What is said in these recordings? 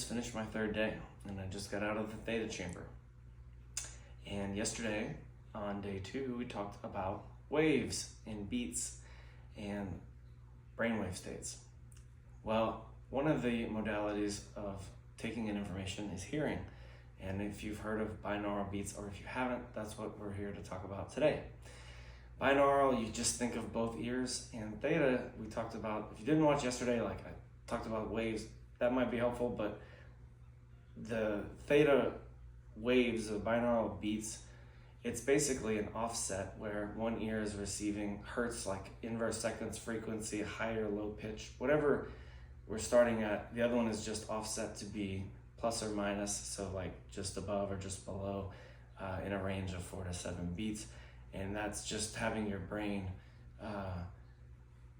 finished my third day and I just got out of the theta chamber. And yesterday on day 2, we talked about waves and beats and brainwave states. Well, one of the modalities of taking in information is hearing. And if you've heard of binaural beats, or if you haven't, that's what we're here to talk about today. Binaural, you just think of both ears, and theta, we talked about, if you didn't watch yesterday, like I talked about waves, that might be helpful, but the theta waves, the binaural beats, it's basically an offset where one ear is receiving hertz, like inverse seconds frequency, high or low pitch, whatever we're starting at. The other one is just offset to be plus or minus, so like just above or just below in a range of 4 to 7 beats. And that's just having your brain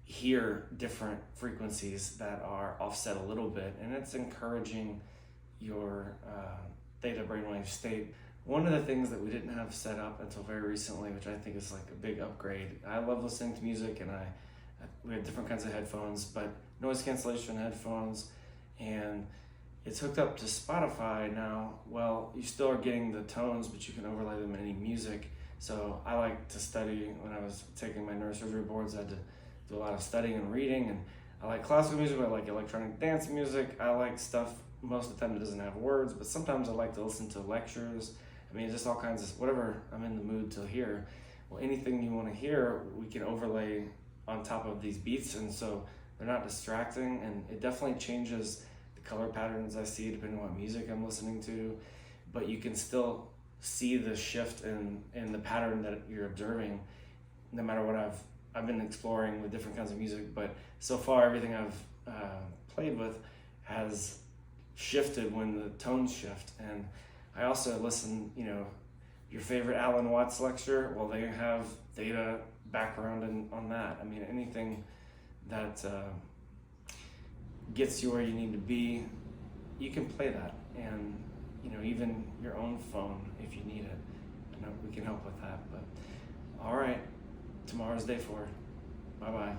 hear different frequencies that are offset a little bit, and it's encouraging your theta brainwave state. One of the things that we didn't have set up until very recently, which I think is like a big upgrade. I love listening to music, and we have different kinds of headphones, but noise cancellation headphones, and it's hooked up to Spotify now. Well, you still are getting the tones, but you can overlay them in any music. So I like to study. When I was taking my neurosurgery boards, I had to do a lot of studying and reading, and I like classical music, I like electronic dance music, I like stuff most of the time that doesn't have words, but sometimes I like to listen to lectures. I mean, just all kinds of, whatever I'm in the mood to hear. Well, anything you want to hear, we can overlay on top of these beats, and so they're not distracting, and it definitely changes the color patterns I see depending on what music I'm listening to, but you can still see the shift in the pattern that you're observing, no matter what I've been exploring with different kinds of music. But so far, everything I've played with has shifted when the tones shift. And I also listen, your favorite Alan Watts lecture, well, they have theta background on that. I mean, anything that gets you where you need to be, you can play that. And even your own phone, if you need it, we can help with that. But all right, tomorrow's day 4. Bye-bye.